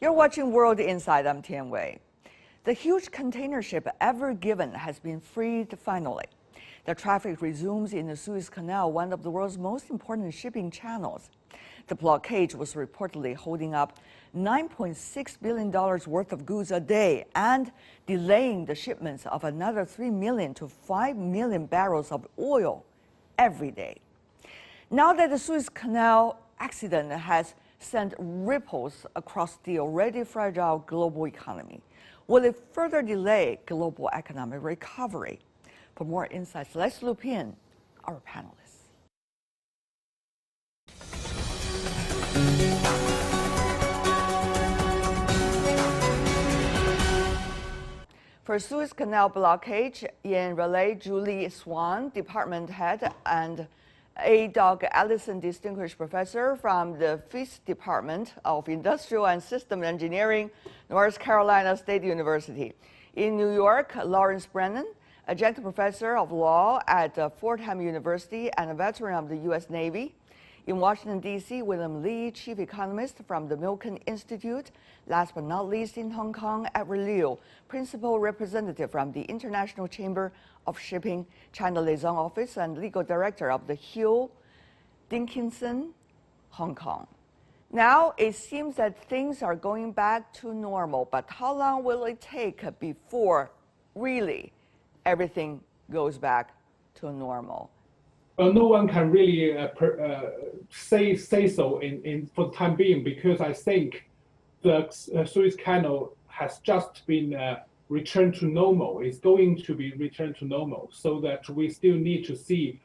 You're watching World Inside. I'm Tian Wei. The huge container ship Ever Given has been freed finally. The traffic resumes in the Suez Canal, one of the world's most important shipping channels. The blockage was reportedly holding up $9.6 billion worth of goods a day and delaying the shipments of another 3 million to 5 million barrels of oil every day. Now that the Suez Canal accident has sent ripples across the already fragile global economy, will it further delay global economic recovery? For more insights, let's loop in our panelists. For Suez Canal blockage, in Relay, Julie Swan, department head, and A. Doug Allison, distinguished professor from the Fisk Department of Industrial and System Engineering, North Carolina State University. In New York, Lawrence Brennan, adjunct professor of law at Fordham University and a veteran of the U.S. Navy. In Washington, D.C., William Lee, chief economist from the Milken Institute. Last but not least, in Hong Kong, Edward Liu, principal representative from the International Chamber of Shipping, China Liaison Office, and legal director of the Hill Dickinson, Hong Kong. Now, it seems that things are going back to normal, but how long will it take before really everything goes back to normal? No one can really say so for the time being, because I think the Suez Canal has just been returned to normal. It's going to be returned to normal, so that we still need to see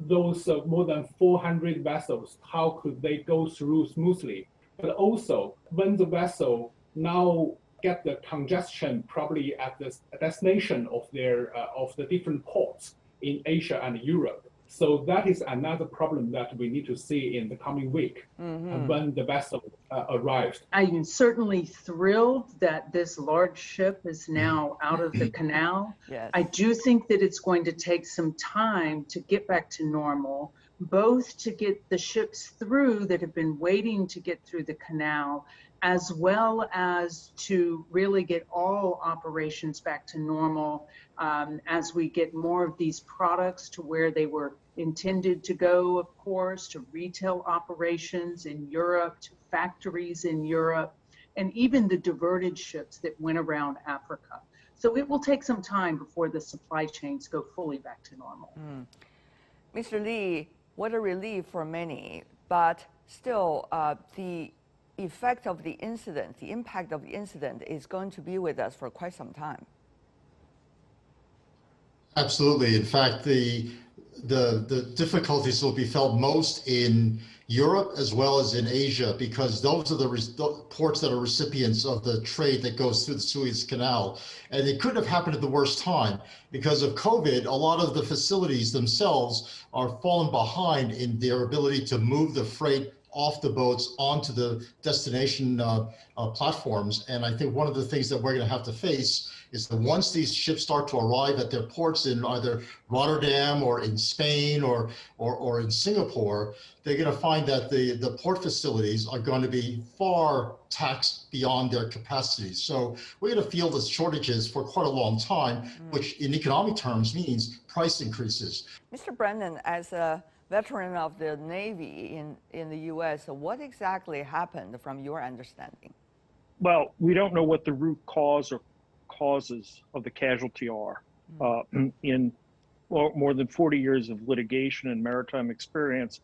those more than 400 vessels, how could they go through smoothly? But also, when the vessel now get the congestion probably at the destination of the different ports in Asia and Europe. So that is another problem that we need to see in the coming week when the vessel arrives. I'm certainly thrilled that this large ship is now out of the canal. Yes. I do think that it's going to take some time to get back to normal, both to get the ships through that have been waiting to get through the canal, as well as to really get all operations back to normal as we get more of these products to where they were intended to go, of course, to retail operations in Europe, to factories in Europe, and even the diverted ships that went around Africa. So it will take some time before the supply chains go fully back to normal. Mr. Lee, what a relief for many, but still the effect of the incident, the impact of the incident is going to be with us for quite some time. Absolutely. In fact, the difficulties will be felt most in Europe as well as in Asia, because those are the ports that are recipients of the trade that goes through the Suez Canal. And it couldn't have happened at the worst time. Because of COVID, a lot of the facilities themselves are fallen behind in their ability to move the freight off the boats onto the destination platforms. And I think one of the things that we're going to have to face is that once these ships start to arrive at their ports in either Rotterdam or in Spain or in Singapore, they're going to find that the port facilities are going to be far taxed beyond their capacity. So we're going to feel the shortages for quite a long time, which in economic terms means price increases. Mr. Brennan, as a veteran of the Navy in the U.S., what exactly happened from your understanding? Well, we don't know what the root cause or causes of the casualty are. In more than 40 years of litigation and maritime experience,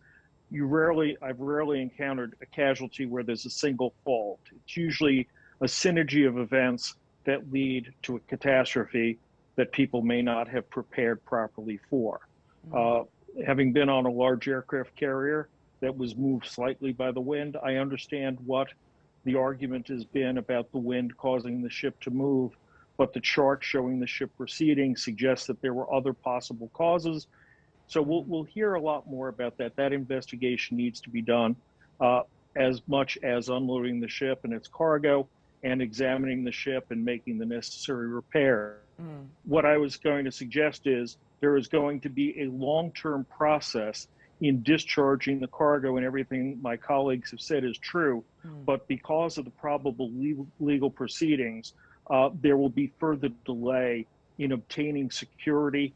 I've rarely encountered a casualty where there's a single fault. It's usually a synergy of events that lead to a catastrophe that people may not have prepared properly for. Having been on a large aircraft carrier that was moved slightly by the wind, I understand what the argument has been about the wind causing the ship to move, but the chart showing the ship receding suggests that there were other possible causes. So we'll hear a lot more about that. That investigation needs to be done, as much as unloading the ship and its cargo and examining the ship and making the necessary repair. What I was going to suggest is there is going to be a long-term process in discharging the cargo, and everything my colleagues have said is true. But because of the probable legal proceedings, there will be further delay in obtaining security,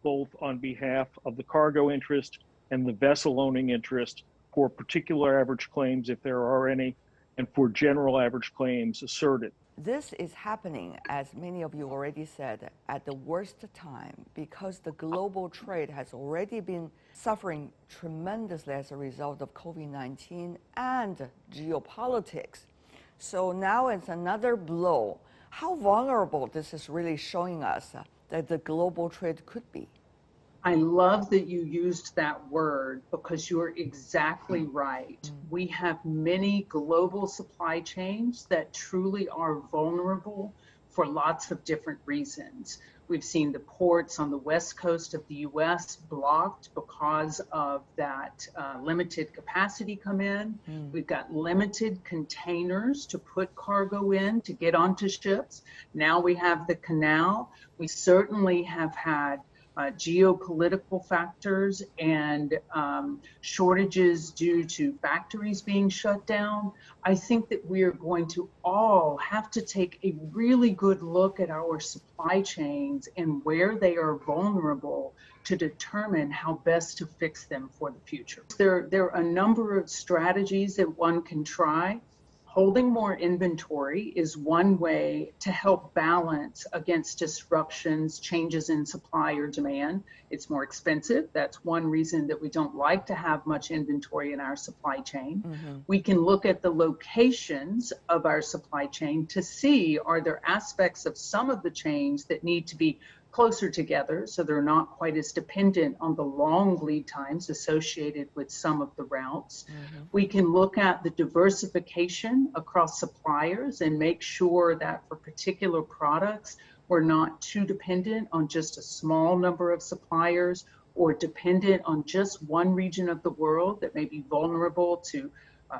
both on behalf of the cargo interest and the vessel owning interest for particular average claims, if there are any, and for general average claims asserted. This is happening, as many of you already said, at the worst time because the global trade has already been suffering tremendously as a result of COVID-19 and geopolitics. So now it's another blow. How vulnerable this is really showing us that the global trade could be. I love that you used that word because you're exactly right. We have many global supply chains that truly are vulnerable for lots of different reasons. We've seen the ports on the west coast of the US blocked because of that limited capacity come in. We've got limited containers to put cargo in to get onto ships. Now we have the canal. We certainly have had geopolitical factors and shortages due to factories being shut down. I think that we are going to all have to take a really good look at our supply chains and where they are vulnerable to determine how best to fix them for the future. There are a number of strategies that one can try. Holding more inventory is one way to help balance against disruptions, changes in supply or demand. It's more expensive. That's one reason that we don't like to have much inventory in our supply chain. We can look at the locations of our supply chain to see, are there aspects of some of the chains that need to be closer together so they're not quite as dependent on the long lead times associated with some of the routes. We can look at the diversification across suppliers and make sure that for particular products, we're not too dependent on just a small number of suppliers or dependent on just one region of the world that may be vulnerable to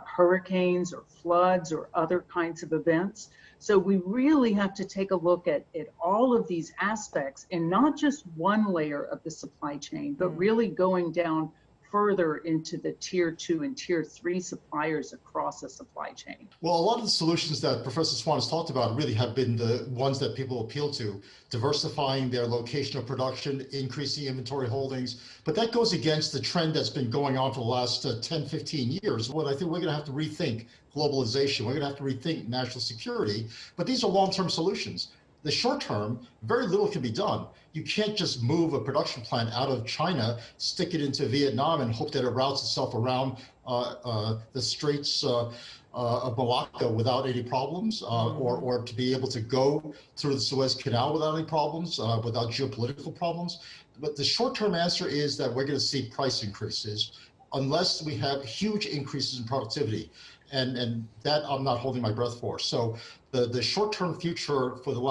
hurricanes or floods or other kinds of events. So we really have to take a look at all of these aspects and not just one layer of the supply chain, but really going down further into the tier 2 and tier 3 suppliers across the supply chain. Well, a lot of the solutions that Professor Swan has talked about really have been the ones that people appeal to, diversifying their location of production, increasing inventory holdings. But that goes against the trend that's been going on for the last 10, 15 years. What I think we're going to have to rethink globalization. We're going to have to rethink national security. But these are long-term solutions. The short term, very little can be done. You can't just move a production plant out of China, stick it into Vietnam, and hope that it routes itself around the Straits of Malacca without any problems, or to be able to go through the Suez Canal without any problems, without geopolitical problems. But the short-term answer is that we're going to see price increases unless we have huge increases in productivity. And that I'm not holding my breath for. So the short-term future for the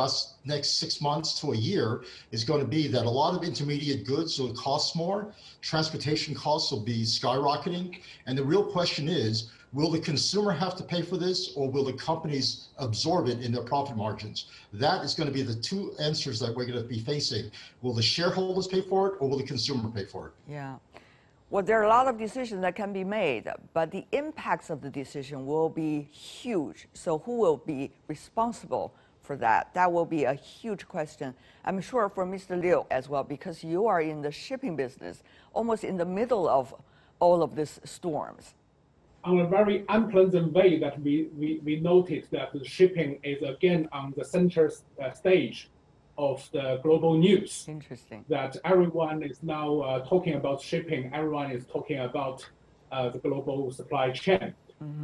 next 6 months to a year is going to be that a lot of intermediate goods will cost more, transportation costs will be skyrocketing, and the real question is, will the consumer have to pay for this, or will the companies absorb it in their profit margins? That is going to be the two answers that we're going to be facing. Will the shareholders pay for it, or will the consumer pay for it? Yeah. Well, there are a lot of decisions that can be made, but the impacts of the decision will be huge. So who will be responsible for that? That will be a huge question. I'm sure for Mr. Liu as well, because you are in the shipping business, almost in the middle of all of these storms. On a very unpleasant way that we noticed that the shipping is again on the center stage of the global news. Interesting. That everyone is now talking about shipping, everyone is talking about the global supply chain.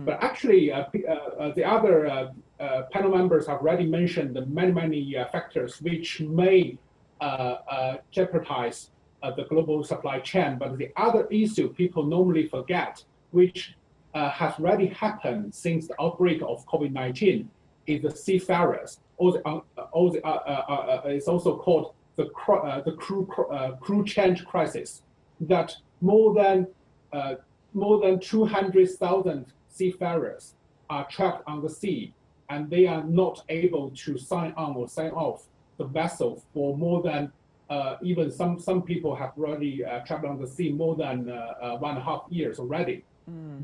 But actually, the other panel members have already mentioned the many factors which may jeopardize the global supply chain. But the other issue people normally forget, which has already happened since the outbreak of COVID-19, is the seafarers. It's also called the crew change crisis. That more than 200,000 seafarers are trapped on the sea, and they are not able to sign on or sign off the vessel for more than even some people have already traveled on the sea more than 1.5 years already.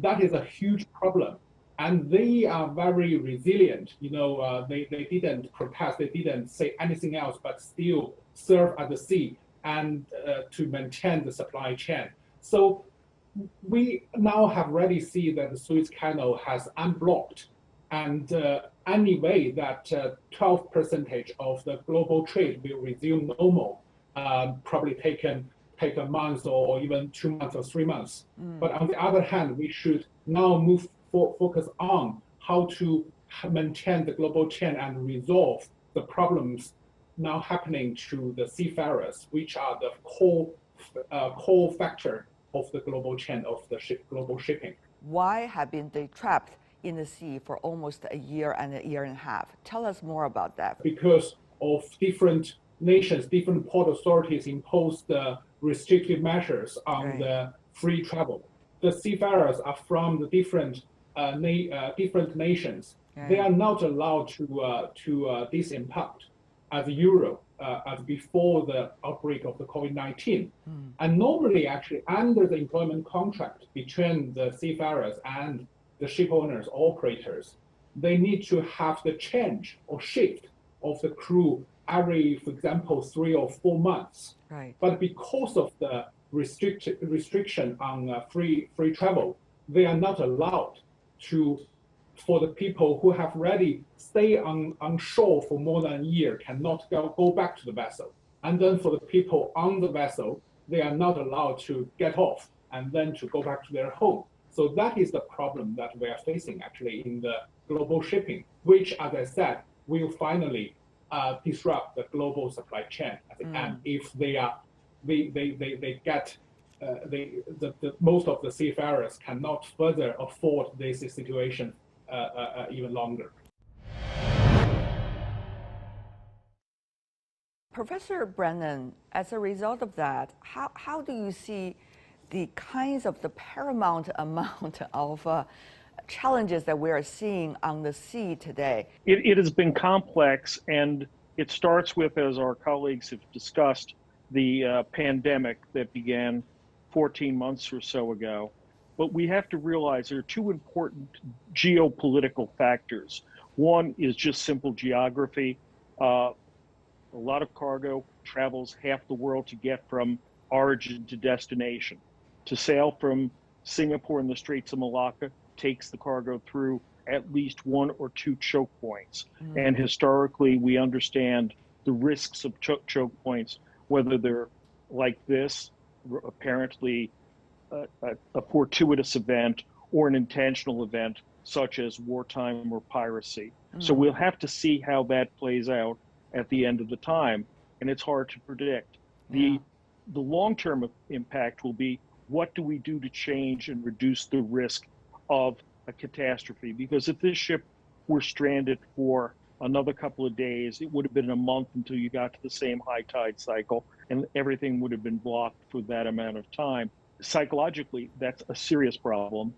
That is a huge problem. And they are very resilient. They didn't protest, they didn't say anything else, but still serve at the sea and to maintain the supply chain. So we now have already seen that the Suez Canal has unblocked, and anyway that 12% of the global trade will resume normal, probably take a month or even 2 months or 3 months. But on the other hand, we should now focus on how to maintain the global chain and resolve the problems now happening to the seafarers, which are the core factor of the global chain of the global shipping. Why have they trapped in the sea for almost a year and a year and a half? Tell us more about that. Because of different nations, different port authorities imposed restrictive measures on the free travel. The seafarers are from the different nations. They are not allowed to disembark as Europe as before the outbreak of the COVID-19. And normally, actually, under the employment contract between the seafarers and the ship owners, operators, they need to have the change or shift of the crew every, for example, 3 or 4 months. Right. But because of the restriction on free travel, they are not allowed to. For the people who have already stayed on shore for more than a year, cannot go back to the vessel. And then for the people on the vessel, they are not allowed to get off and then to go back to their home. So that is the problem that we are facing actually in the global shipping, which, as I said, will finally disrupt the global supply chain at the end if they get most of the seafarers cannot further afford this situation even longer. Professor Brennan, as a result of that, how do you see the kinds of the paramount amount of challenges that we are seeing on the sea today? It has been complex, and it starts with, as our colleagues have discussed, the pandemic that began 14 months or so ago. But we have to realize there are 2 important geopolitical factors. One is just simple geography. A lot of cargo travels half the world to get from origin to destination. To sail from Singapore in the Straits of Malacca takes the cargo through at least 1 or 2 choke points. And historically, we understand the risks of choke points, whether they're like this, apparently a fortuitous event, or an intentional event, such as wartime or piracy. So we'll have to see how that plays out at the end of the time, and it's hard to predict. The long-term impact will be, what do we do to change and reduce the risk of a catastrophe? Because if this ship were stranded for another couple of days, it would have been a month until you got to the same high tide cycle, and everything would have been blocked for that amount of time. Psychologically, that's a serious problem.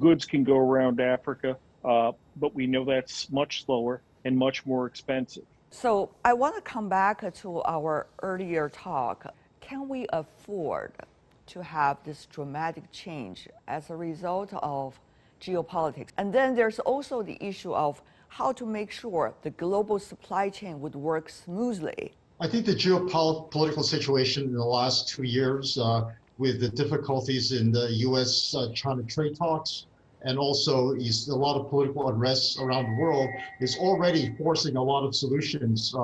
Goods can go around Africa, but we know that's much slower and much more expensive. So I want to come back to our earlier talk. Can we afford to have this dramatic change as a result of geopolitics? And then there's also the issue of how to make sure the global supply chain would work smoothly. I think the geopolitical situation in the last 2 years, with the difficulties in the U.S.-China trade talks, and also a lot of political unrest around the world, is already forcing a lot of solutions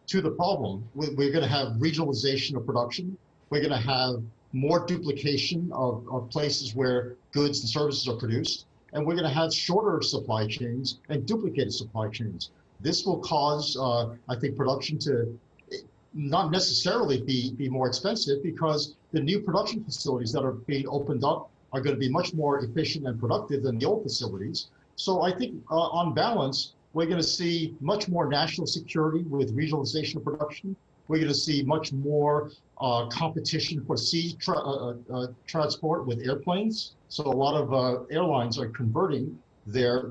to the problem. We're going to have regionalization of production. We're going to have more duplication of places where goods and services are produced. And we're going to have shorter supply chains and duplicated supply chains. This will cause, I think, production to not necessarily be more expensive, because the new production facilities that are being opened up are going to be much more efficient and productive than the old facilities. So I think on balance, we're going to see much more national security with regionalization of production. We're going to see much more competition for sea transport with airplanes. So a lot of airlines are converting their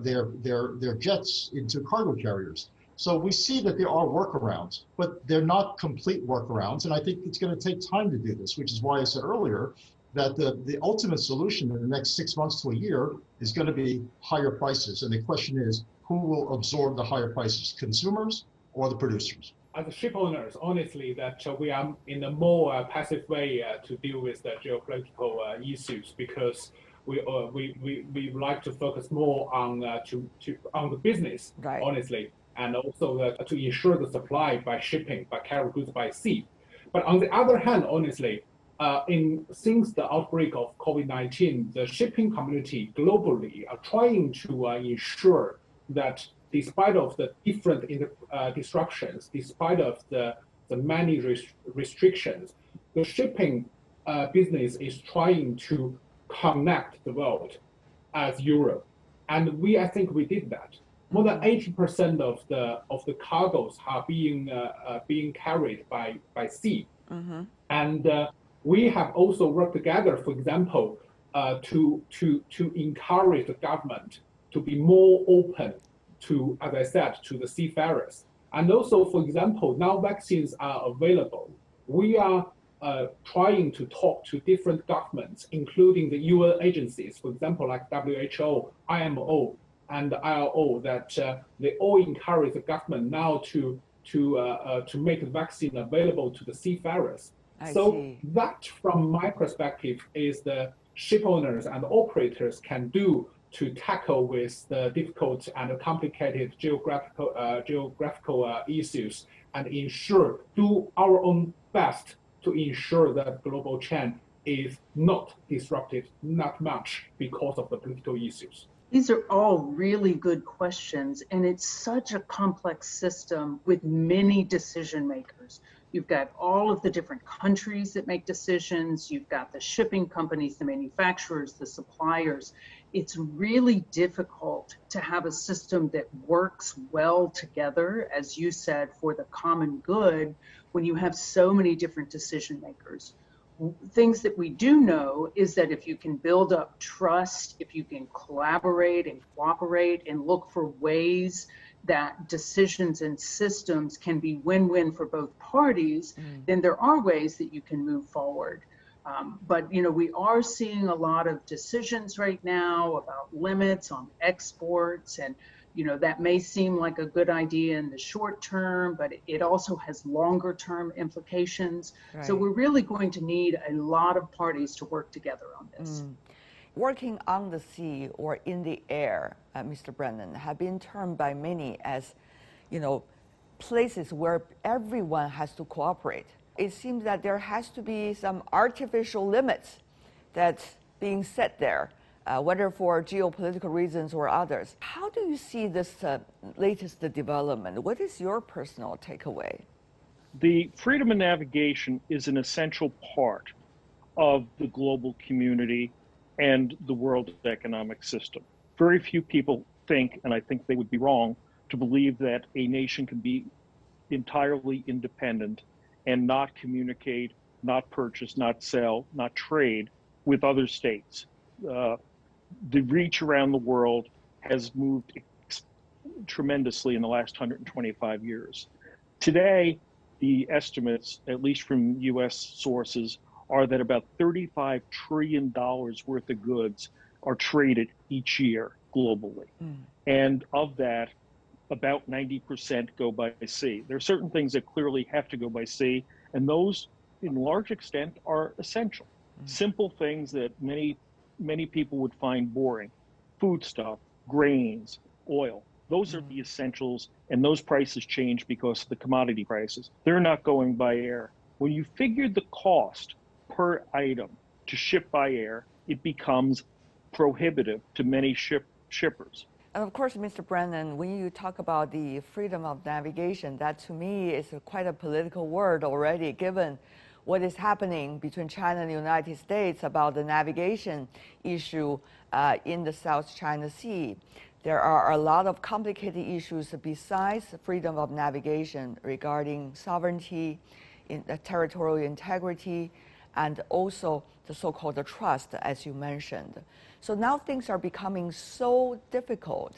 jets into cargo carriers. So we see that there are workarounds, but they're not complete workarounds. And I think it's going to take time to do this, which is why I said earlier that the ultimate solution in the next 6 months to a year is going to be higher prices. And the question is, who will absorb the higher prices, consumers or the producers? As ship owners, honestly, that we are in a more passive way to deal with the geopolitical issues, because we like to focus more on on the business, Right. honestly, and also to ensure the supply by shipping, by carrying goods by sea. But on the other hand, honestly, since the outbreak of COVID-19, the shipping community globally are trying to ensure that despite of the different disruptions, despite of the many restrictions, the shipping business is trying to connect the world as Europe. And I think we did that. More than 80% of the cargoes are being carried by sea. Mm-hmm. And we have also worked together, for example, to encourage the government to be more open to, as I said, to the seafarers. And also, for example, now vaccines are available. We are trying to talk to different governments, including the UN agencies, for example, like WHO, IMO, and ILO, that they all encourage the government now to make the vaccine available to the seafarers. So that, from my perspective, is the ship owners and operators can do to tackle with the difficult and complicated geographical issues, and do our own best to ensure that global chain is not disrupted, not much, because of the political issues. These are all really good questions, and it's such a complex system with many decision makers. You've got all of the different countries that make decisions. You've got the shipping companies, the manufacturers, the suppliers. It's really difficult to have a system that works well together, as you said, for the common good, when you have so many different decision makers. Things that we do know is that if you can build up trust, if you can collaborate and cooperate and look for ways that decisions and systems can be win-win for both parties, then there are ways that you can move forward. But we are seeing a lot of decisions right now about limits on exports, and that may seem like a good idea in the short term, but it also has longer term implications. Right. So we're really going to need a lot of parties to work together on this. Working on the sea or in the air, Mr. Brennan, have been termed by many as, places where everyone has to cooperate. It seems that there has to be some artificial limits that's being set there, whether for geopolitical reasons or others. How do you see this latest development? What is your personal takeaway? The freedom of navigation is an essential part of the global community and the world economic system. Very few people think, and I think they would be wrong, to believe that a nation can be entirely independent and not communicate, not purchase, not sell, not trade with other states. The reach around the world has moved tremendously in the last 125 years. Today, the estimates, at least from US sources, are that about $35 trillion worth of goods are traded each year globally. And of that, about 90% go by sea. There are certain things that clearly have to go by sea, and those, in large extent, are essential. Simple things that many people would find boring: foodstuff, grains, oil. Those are the essentials, and those prices change because of the commodity prices. They're not going by air. When you figure the cost per item to ship by air, it becomes prohibitive to many shippers. And of course, Mr. Brennan, when you talk about the freedom of navigation, that to me is quite a political word already, given what is happening between China and the United States about the navigation issue in the South China Sea. There are a lot of complicated issues besides freedom of navigation regarding sovereignty, territorial integrity, and also the so-called trust, as you mentioned. So now things are becoming so difficult.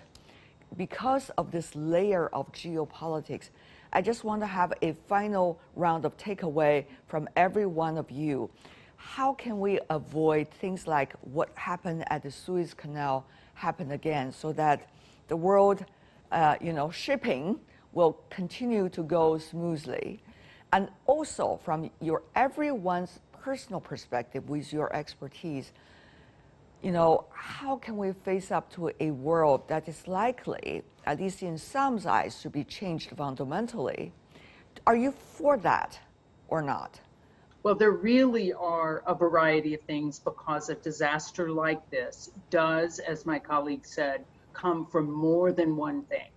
because of this layer of geopolitics, I just want to have a final round of takeaway from every one of you. How can we avoid things like what happened at the Suez Canal happen again, so that the world, shipping will continue to go smoothly? And also from everyone's personal perspective with your expertise, how can we face up to a world that is likely, at least in some eyes, to be changed fundamentally? Are you for that or not? Well, there really are a variety of things, because a disaster like this does, as my colleague said, come from more than one thing.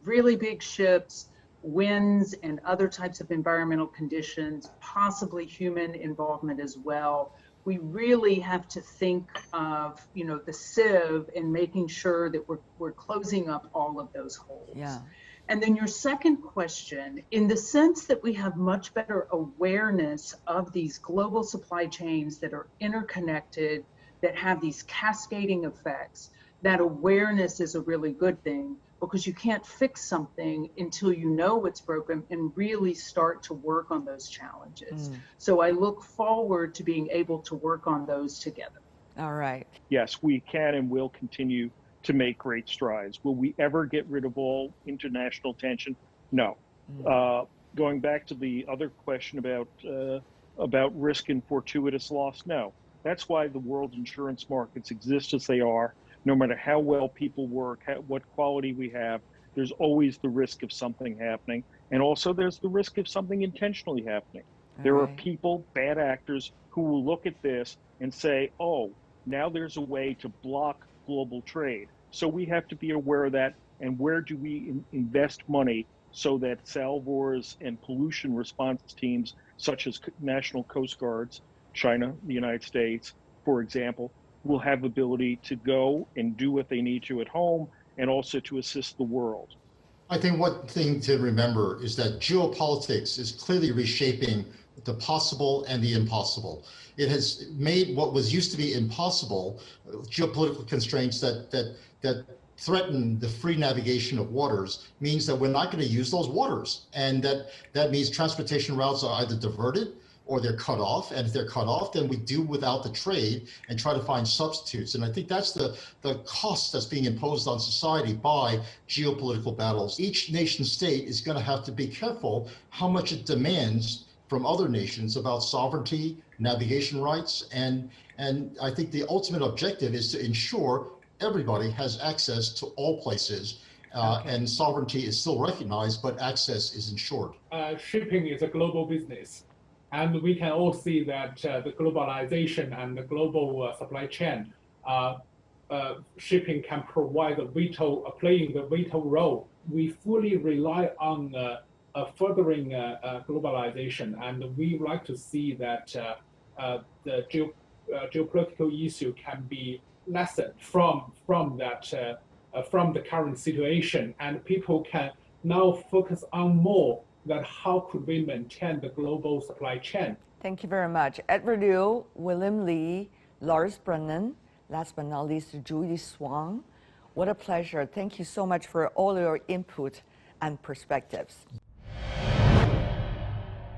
Really big ships, winds, and other types of environmental conditions, possibly human involvement as well. We really have to think of, the sieve and making sure that we're closing up all of those holes. Yeah. And then your second question, in the sense that we have much better awareness of these global supply chains that are interconnected, that have these cascading effects, that awareness is a really good thing, because you can't fix something until you know what's broken and really start to work on those challenges. So I look forward to being able to work on those together. All right. Yes, we can and will continue to make great strides. Will we ever get rid of all international tension? No. Going back to the other question about risk and fortuitous loss, no. That's why the world insurance markets exist as they are. No matter how well people work, what quality we have, there's always the risk of something happening. And also there's the risk of something intentionally happening. There are people, bad actors, who will look at this and say, oh, now there's a way to block global trade. So we have to be aware of that. And where do we invest money so that salvors and pollution response teams, such as national coast guards, China, the United States, for example, will have ability to go and do what they need to at home, and also to assist the world. I think one thing to remember is that geopolitics is clearly reshaping the possible and the impossible. It has made what was used to be impossible, geopolitical constraints that threaten the free navigation of waters, means that we're not going to use those waters. And that means transportation routes are either diverted or they're cut off. And if they're cut off, then we do without the trade and try to find substitutes. And I think that's the cost that's being imposed on society by geopolitical battles. Each nation state is going to have to be careful how much it demands from other nations about sovereignty, navigation rights. And I think the ultimate objective is to ensure everybody has access to all places. And sovereignty is still recognized, but access is ensured. Shipping is a global business. And we can all see that the globalization and the global supply chain, shipping can provide playing the vital role. We fully rely on furthering globalization, and we would like to see that the geopolitical issue can be lessened from the current situation, and people can now focus on more that how could we maintain the global supply chain. Thank you very much. Edward Liu, William Lee, Lars Brennan, last but not least, Julie Swan. What a pleasure. Thank you so much for all your input and perspectives.